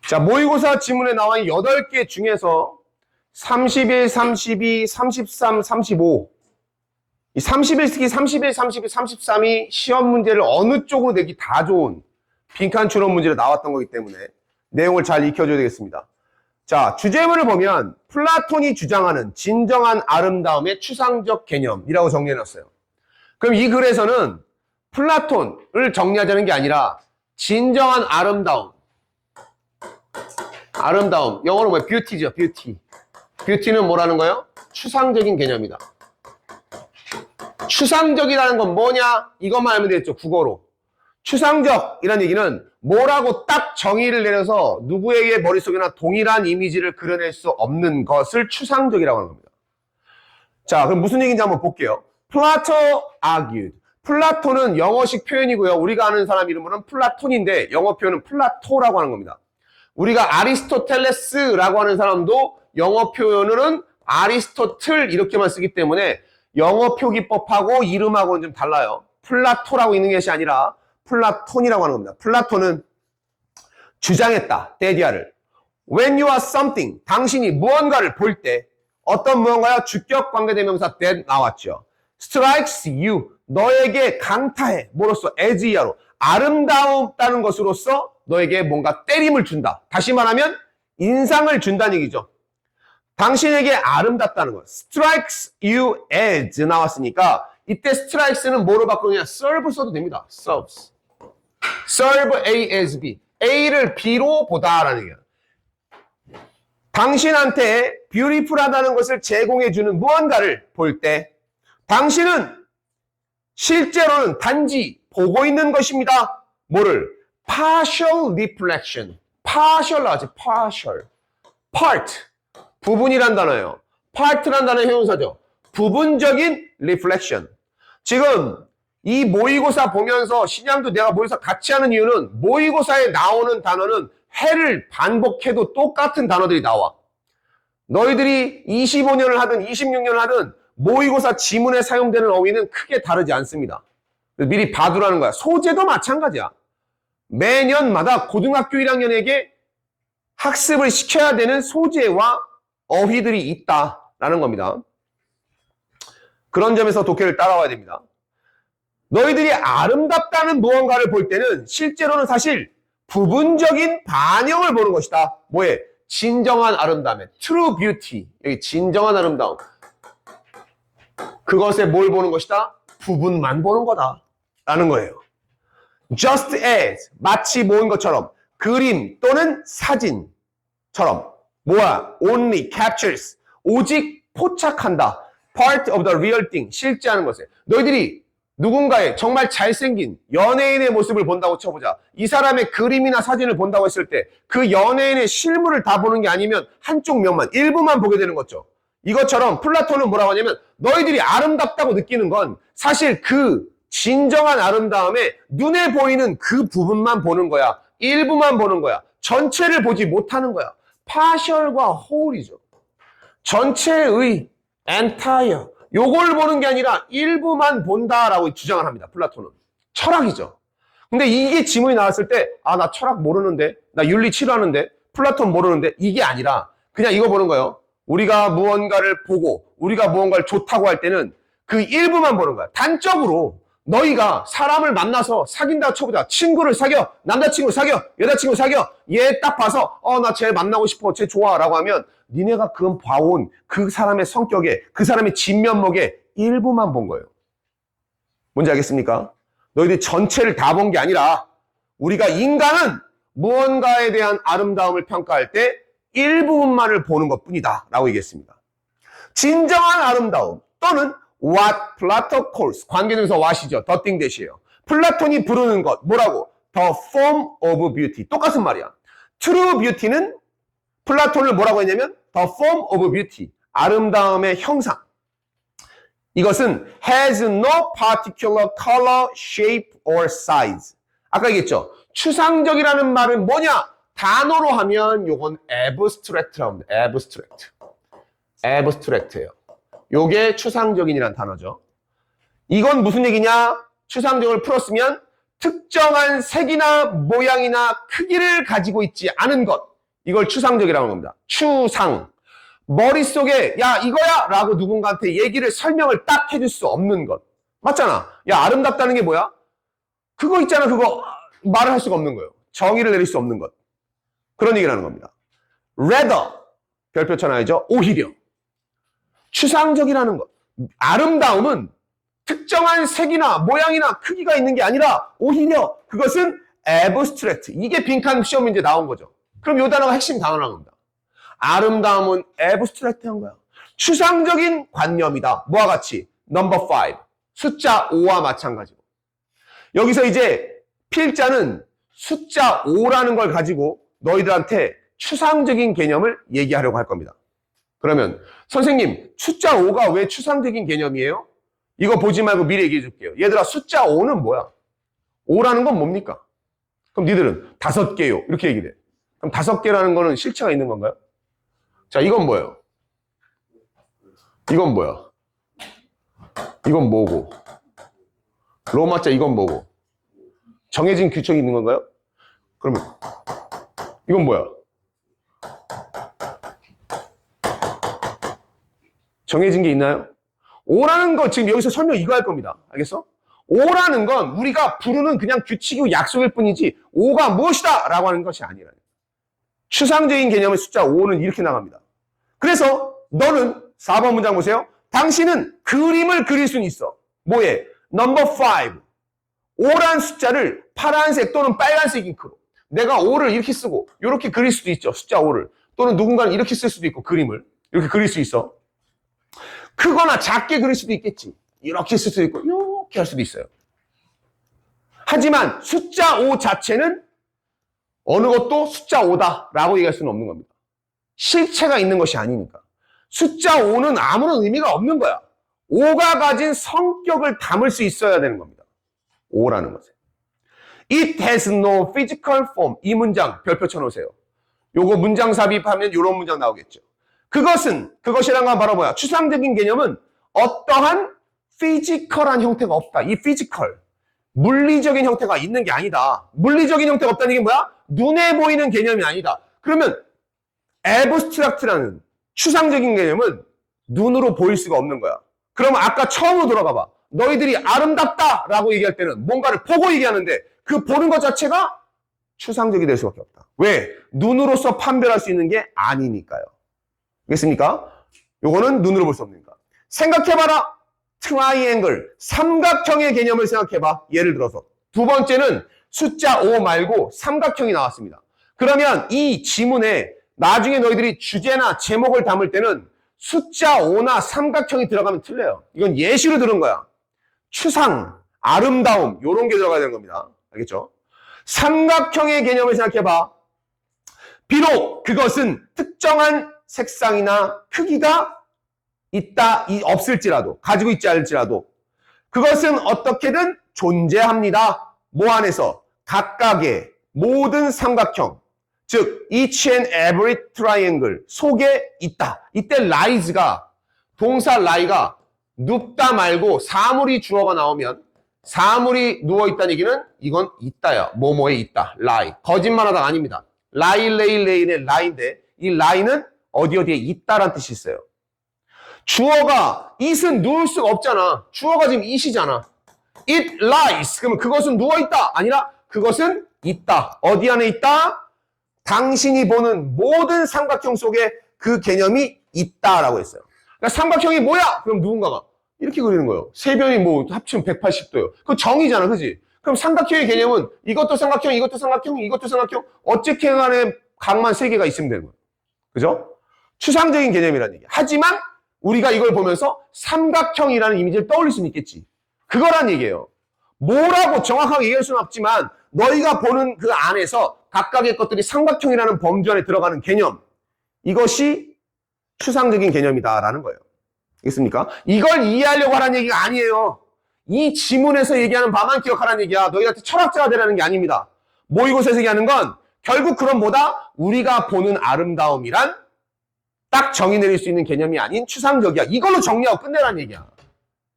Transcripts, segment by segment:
자, 모의고사 지문에 나와 있는 8개 중에서 31, 32, 33, 35. 이 31, 32, 33이 시험 문제를 어느 쪽으로 내기 다 좋은 빈칸 추론 문제로 나왔던 거기 때문에 내용을 잘 익혀줘야 되겠습니다. 자, 주제문을 보면 플라톤이 주장하는 진정한 아름다움의 추상적 개념이라고 정리해놨어요. 그럼 이 글에서는 플라톤을 정리하자는 게 아니라 진정한 아름다움, 영어로 뭐예요? 뷰티죠, 뷰티. 뷰티는 뭐라는 거예요? 추상적인 개념이다. 추상적이라는 건 뭐냐? 이것만 알면 되겠죠, 국어로. 추상적이라는 얘기는 뭐라고 딱 정의를 내려서 누구에게 머릿속에나 동일한 이미지를 그려낼 수 없는 것을 추상적이라고 하는 겁니다. 자, 그럼 무슨 얘기인지 한번 볼게요. Plato argued. 플라톤은 영어식 표현이고요. 우리가 아는 사람 이름으로는 플라톤인데 영어 표현은 플라토라고 하는 겁니다. 우리가 아리스토텔레스라고 하는 사람도 영어 표현으로는 아리스토틀 이렇게만 쓰기 때문에 영어 표기법하고 이름하고는 좀 달라요. 플라토라고 있는 것이 아니라 플라톤이라고 하는 겁니다. 플라톤은 주장했다. 데디아를. When you are something, 당신이 무언가를 볼 때 어떤 무언가요? 주격 관계대명사 that 나왔죠. Strikes you, 너에게 강타해. 뭐로써? as 이하로. 아름다웠다는 것으로서 너에게 뭔가 때림을 준다. 다시 말하면 인상을 준다는 얘기죠. 당신에게 아름답다는 것. Strikes you as 나왔으니까 이때 strikes는 뭐로 바꾸느냐? serve 써도 됩니다. serves. serve A as B. A를 B로 보다라는 얘기예요. 당신한테 beautiful하다는 것을 제공해주는 무언가를 볼 때 당신은 실제로는 단지 보고 있는 것입니다. 뭐를? partial reflection. partial 나왔지? partial. part. 부분이란 단어예요. part란 단어의 형용사죠. 부분적인 reflection. 지금 이 모의고사 보면서 신양도 내가 모의고사 같이 하는 이유는 모의고사에 나오는 단어는 해를 반복해도 똑같은 단어들이 나와. 너희들이 25년을 하든 26년을 하든 모의고사 지문에 사용되는 어휘는 크게 다르지 않습니다. 미리 봐두라는 거야. 소재도 마찬가지야. 매년마다 고등학교 1학년에게 학습을 시켜야 되는 소재와 어휘들이 있다라는 겁니다. 그런 점에서 독해를 따라와야 됩니다. 너희들이 아름답다는 무언가를 볼 때는 실제로는 사실 부분적인 반영을 보는 것이다. 뭐에? 진정한 아름다움에 true beauty. 여기 진정한 아름다움. 그것에 뭘 보는 것이다? 부분만 보는 거다. 라는 거예요. Just as, 마치 모은 것처럼 그림 또는 사진처럼 뭐야? Only captures, 오직 포착한다. Part of the real thing, 실제하는 것에. 너희들이 누군가의 정말 잘생긴 연예인의 모습을 본다고 쳐보자. 이 사람의 그림이나 사진을 본다고 했을 때 그 연예인의 실물을 다 보는 게 아니면 한쪽 면만, 일부만 보게 되는 거죠. 이것처럼 플라톤은 뭐라고 하냐면 너희들이 아름답다고 느끼는 건 사실 그 진정한 아름다움에 눈에 보이는 그 부분만 보는 거야. 일부만 보는 거야. 전체를 보지 못하는 거야. partial과 whole이죠. 전체의 entire. 요걸 보는 게 아니라 일부만 본다라고 주장을 합니다. 플라톤은. 철학이죠. 근데 이게 지문이 나왔을 때 나 철학 모르는데, 나 윤리 싫어하는데, 플라톤 모르는데 이게 아니라 그냥 이거 보는 거예요. 우리가 무언가를 보고 우리가 무언가를 좋다고 할 때는 그 일부만 보는 거야. 단적으로 너희가 사람을 만나서 사귄다고 쳐보자. 친구를 사겨. 남자친구 사겨. 여자친구 사겨. 얘 딱 봐서 나 쟤 만나고 싶어. 쟤 좋아. 라고 하면 니네가 그건 봐온 그 사람의 성격에 그 사람의 진면목에 일부만 본 거예요. 뭔지 알겠습니까? 너희들이 전체를 다 본 게 아니라 우리가 인간은 무언가에 대한 아름다움을 평가할 때 일부분만을 보는 것뿐이다 라고 얘기했습니다. 진정한 아름다움 또는 what Plato calls, 관계대명사 what이죠. the thing that이에요. 플라톤이 부르는 것 뭐라고? the form of beauty. 똑같은 말이야. true beauty는 플라톤을 뭐라고 했냐면 the form of beauty, 아름다움의 형상. 이것은 has no particular color, shape or size. 아까 얘기했죠. 추상적이라는 말은 뭐냐? 단어로 하면 요건 abstract라고 합니다. abstract예요. 요게 추상적인이라는 단어죠. 이건 무슨 얘기냐? 추상적을 풀었으면 특정한 색이나 모양이나 크기를 가지고 있지 않은 것. 이걸 추상적이라고 합니다. 추상. 머릿속에 야 이거야 라고 누군가한테 얘기를 설명을 딱 해줄 수 없는 것. 맞잖아. 야 아름답다는 게 뭐야? 그거 있잖아. 그거 말을 할 수가 없는 거예요. 정의를 내릴 수 없는 것. 그런 얘기를 하는 겁니다. rather 별표 쳐놔야죠. 오히려. 추상적이라는 것. 아름다움은 특정한 색이나 모양이나 크기가 있는 게 아니라 오히려 그것은 abstract. 이게 빈칸 시험 문제 나온 거죠. 그럼 이 단어가 핵심 단어라는 겁니다. 아름다움은 abstract한 거야. 추상적인 관념이다. 뭐와 같이? number 5. 숫자 5와 마찬가지고. 여기서 이제 필자는 숫자 5라는 걸 가지고 너희들한테 추상적인 개념을 얘기하려고 할 겁니다. 그러면 선생님, 숫자 5가 왜 추상적인 개념이에요? 이거 보지 말고 미리 얘기해 줄게요. 얘들아, 숫자 5는 뭐야? 5라는 건 뭡니까? 그럼 니들은 5개요. 이렇게 얘기해. 그럼 5개라는 거는 실체가 있는 건가요? 자, 이건 뭐예요? 이건 뭐야? 이건 뭐고? 로마자 이건 뭐고? 정해진 규칙이 있는 건가요? 그러면 이건 뭐야? 정해진 게 있나요? 5라는 거 지금 여기서 설명 이거 할 겁니다. 알겠어? 5라는 건 우리가 부르는 그냥 규칙이고 약속일 뿐이지 5가 무엇이다 라고 하는 것이 아니라. 추상적인 개념의 숫자 5는 이렇게 나갑니다. 그래서 너는 4번 문장 보세요. 당신은 그림을 그릴 수는 있어. 뭐에? number 5. 5란 숫자를 파란색 또는 빨간색 잉크로. 내가 5를 이렇게 쓰고 이렇게 그릴 수도 있죠. 숫자 5를. 또는 누군가는 이렇게 쓸 수도 있고 그림을. 이렇게 그릴 수 있어. 크거나 작게 그릴 수도 있겠지. 이렇게 쓸 수도 있고 이렇게 할 수도 있어요. 하지만 숫자 5 자체는 어느 것도 숫자 5다라고 얘기할 수는 없는 겁니다. 실체가 있는 것이 아니니까. 숫자 5는 아무런 의미가 없는 거야. 5가 가진 성격을 담을 수 있어야 되는 겁니다. 5라는 것은. It has no physical form. 이 문장 별표 쳐놓으세요. 요거 문장 삽입하면 이런 문장 나오겠죠. 그것이란 건 바로 뭐야? 추상적인 개념은 어떠한 피지컬한 형태가 없다. 이 피지컬. 물리적인 형태가 있는 게 아니다. 물리적인 형태가 없다는 게 뭐야? 눈에 보이는 개념이 아니다. 그러면 abstract라는 추상적인 개념은 눈으로 보일 수가 없는 거야. 그러면 아까 처음으로 돌아가 봐. 너희들이 아름답다라고 얘기할 때는 뭔가를 보고 얘기하는데 그 보는 것 자체가 추상적이 될 수밖에 없다. 왜? 눈으로서 판별할 수 있는 게 아니니까요. 알겠습니까? 요거는 눈으로 볼 수 없으니까. 생각해봐라. 트라이앵글, 삼각형의 개념을 생각해봐. 예를 들어서 두 번째는 숫자 5 말고 삼각형이 나왔습니다. 그러면 이 지문에 나중에 너희들이 주제나 제목을 담을 때는 숫자 5나 삼각형이 들어가면 틀려요. 이건 예시로 들은 거야. 추상, 아름다움 이런 게 들어가야 되는 겁니다. 알겠죠? 삼각형의 개념을 생각해봐. 비록 그것은 특정한 색상이나 크기가 없을지라도, 가지고 있지 않을지라도 그것은 어떻게든 존재합니다. 뭐 안에서? 각각의 모든 삼각형, 즉 each and every triangle 속에 있다. 이때 lies가, 동사 lie가 눕다 말고 사물이 주어가 나오면 사물이 누워있다는 얘기는 이건 있다야. 뭐뭐에 있다. lie. 거짓말하다가 아닙니다. lie, lay, lay의 lie인데 이 lie는 어디에 있다라는 뜻이 있어요. 주어가 it은 누울 수가 없잖아. 주어가 지금 it이잖아. It lies. 그러면 그것은 누워있다. 아니라 그것은 있다. 어디 안에 있다? 당신이 보는 모든 삼각형 속에 그 개념이 있다라고 했어요. 그러니까 삼각형이 뭐야? 그럼 누군가가 이렇게 그리는 거예요. 세 변이 뭐 합치면 180도예요. 그거 정이잖아. 그지? 그럼 삼각형의 개념은 이것도 삼각형, 이것도 삼각형, 이것도 삼각형. 어쨌게 간에 각만 3개가 있으면 되는 거예요. 그죠? 추상적인 개념이라는 얘기야. 하지만 우리가 이걸 보면서 삼각형이라는 이미지를 떠올릴 수는 있겠지. 그거란 얘기예요. 뭐라고 정확하게 얘기할 수는 없지만 너희가 보는 그 안에서 각각의 것들이 삼각형이라는 범주 안에 들어가는 개념, 이것이 추상적인 개념이다라는 거예요. 알겠습니까? 이걸 이해하려고 하라는 얘기가 아니에요. 이 지문에서 얘기하는 바만 기억하라는 얘기야. 너희한테 철학자가 되라는 게 아닙니다. 모의고사에서 얘기하는 건 결국 그런 뭐다? 우리가 보는 아름다움이란 딱 정의 내릴 수 있는 개념이 아닌 추상적이야. 이걸로 정리하고 끝내라는 얘기야.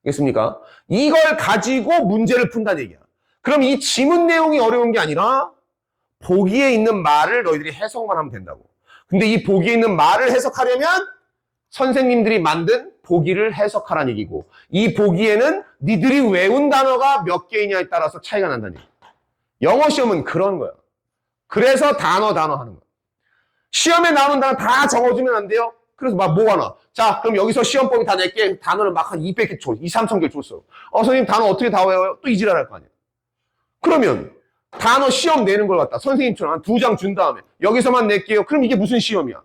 알겠습니까? 이걸 가지고 문제를 푼다는 얘기야. 그럼 이 지문 내용이 어려운 게 아니라 보기에 있는 말을 너희들이 해석만 하면 된다고. 근데 이 보기에 있는 말을 해석하려면 선생님들이 만든 보기를 해석하라는 얘기고, 이 보기에는 니들이 외운 단어가 몇 개이냐에 따라서 차이가 난다는 얘기. 영어 시험은 그런 거야. 그래서 단어 하는 거야. 시험에 나오는 단어 다 적어주면 안 돼요? 그래서 막 뭐가 나? 자, 그럼 여기서 시험범위 다 낼게. 단어를 막 한 200개 줘. 2,3,000개 줬어. 선생님 단어 어떻게 다 외워요? 또 이지랄 할 거 아니야. 그러면 단어 시험 내는 걸 갖다 선생님처럼 한 2장 준 다음에 여기서만 낼게요. 그럼 이게 무슨 시험이야?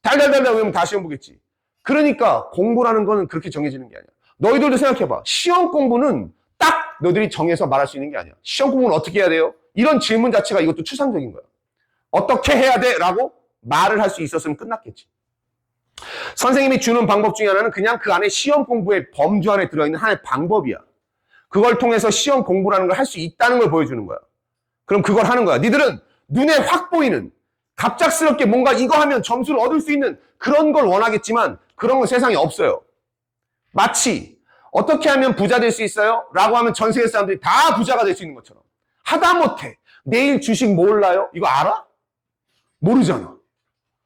달달달달 외우면 다 시험 보겠지. 그러니까 공부라는 거는 그렇게 정해지는 게 아니야. 너희들도 생각해봐. 시험 공부는 딱 너희들이 정해서 말할 수 있는 게 아니야. 시험 공부는 어떻게 해야 돼요? 이런 질문 자체가 이것도 추상적인 거야. 어떻게 해야 돼? 라고 말을 할 수 있었으면 끝났겠지. 선생님이 주는 방법 중에 하나는 그냥 그 안에 시험 공부의 범주 안에 들어있는 하나의 방법이야. 그걸 통해서 시험 공부라는 걸 할 수 있다는 걸 보여주는 거야. 그럼 그걸 하는 거야. 니들은 눈에 확 보이는, 갑작스럽게 뭔가 이거 하면 점수를 얻을 수 있는 그런 걸 원하겠지만 그런 건 세상에 없어요. 마치 어떻게 하면 부자 될 수 있어요? 라고 하면 전 세계 사람들이 다 부자가 될 수 있는 것처럼. 하다못해 내일 주식 몰라요? 이거 알아? 모르잖아.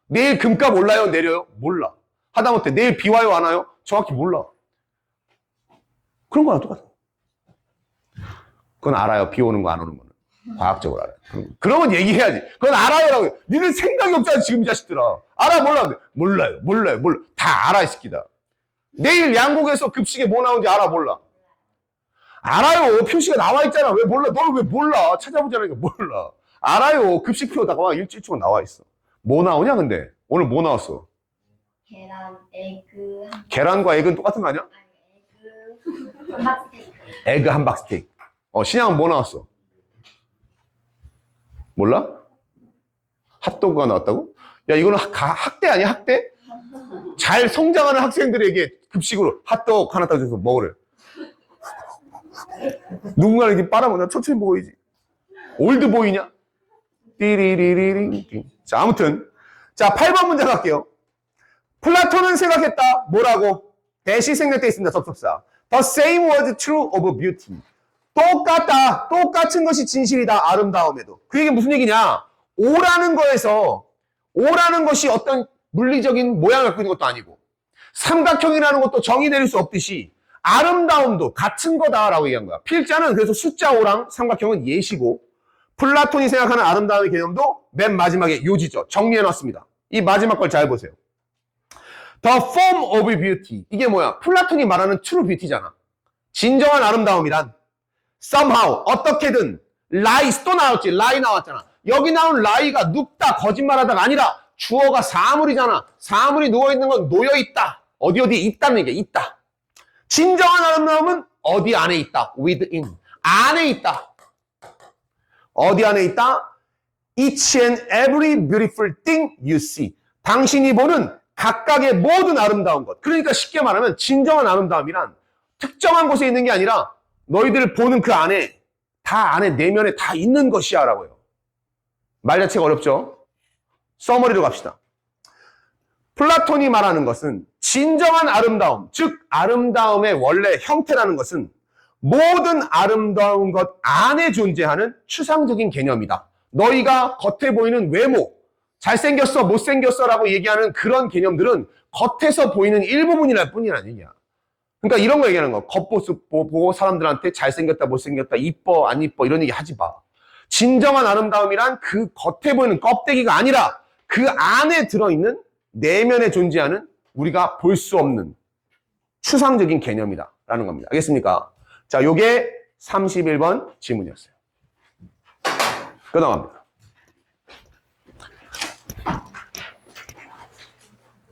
내일 금값 올라요? 내려요? 몰라. 하다못해 내일 비 와요? 안 와요? 정확히 몰라. 그런 거랑 똑같아. 그건 알아요. 비 오는 거 안 오는 거는. 과학적으로 알아요. 그러면 얘기해야지. 그건 알아요라고. 니는 생각이 없잖아 지금 이 자식들아. 알아 몰라? 몰라요. 다 알아 이 새끼다. 내일 양국에서 급식에 뭐 나오는지 알아 몰라? 알아요. 표시가 나와 있잖아. 왜 몰라? 너는 왜 몰라? 찾아보자니까 몰라. 알아요. 급식표다가 일주일 동안 나와 있어. 뭐 나오냐 근데? 오늘 뭐 나왔어? 계란, 에그, 계란과 에그는 똑같은 거 아니야? 에그, 함박스테이크. 에그 함박스테이크. 신양은 뭐 나왔어? 몰라? 핫도그가 나왔다고? 야, 이거는 학대 아니야, 학대? 잘 성장하는 학생들에게 급식으로 핫도그 하나 따줘서 먹으래. 누군가 이렇게 빨아먹나? 천천히 먹어야지. 올드보이냐? 띠리리리링. 자, 아무튼. 자, 8번 문제 갈게요. 플라톤은 생각했다. 뭐라고? 대시 생략되어 있습니다, 접속사. The same was true of beauty. 똑같다. 똑같은 것이 진실이다. 아름다움에도. 그 얘기는 무슨 얘기냐? 오라는 것이 어떤 물리적인 모양을 갖고 있는 것도 아니고 삼각형이라는 것도 정의 내릴 수 없듯이 아름다움도 같은 거다라고 얘기한 거야. 필자는 그래서 숫자 5랑 삼각형은 예시고 플라톤이 생각하는 아름다움의 개념도 맨 마지막에 요지죠. 정리해놨습니다. 이 마지막 걸 잘 보세요. The form of beauty. 이게 뭐야? 플라톤이 말하는 true beauty잖아. 진정한 아름다움이란 somehow, 어떻게든, lies, 또 나왔지, lie 나왔잖아. 여기 나온 lie가 눕다, 거짓말하다가 아니라 주어가 사물이잖아. 사물이 누워있는 건 놓여있다. 어디 있다는 얘기야, 있다. 진정한 아름다움은 어디 안에 있다. within. 안에 있다. 어디 안에 있다? Each and every beautiful thing you see. 당신이 보는 각각의 모든 아름다운 것. 그러니까 쉽게 말하면 진정한 아름다움이란 특정한 곳에 있는 게 아니라 너희들 보는 그 안에 다 안에 내면에 다 있는 것이야 라고요. 말 자체가 어렵죠? 서머리로 갑시다. 플라톤이 말하는 것은 진정한 아름다움, 즉 아름다움의 원래 형태라는 것은 모든 아름다운 것 안에 존재하는 추상적인 개념이다. 너희가 겉에 보이는 외모, 잘생겼어, 못생겼어 라고 얘기하는 그런 개념들은 겉에서 보이는 일부분이랄 뿐이라는 얘기야. 그러니까 이런 거 얘기하는 거. 겉모습 보고 사람들한테 잘생겼다, 못생겼다, 이뻐, 안 이뻐 이런 얘기 하지 마. 진정한 아름다움이란 그 겉에 보이는 껍데기가 아니라 그 안에 들어있는 내면에 존재하는 우리가 볼 수 없는 추상적인 개념이다 라는 겁니다. 알겠습니까? 자, 요게 31번 질문이었어요. 끝나갑니다.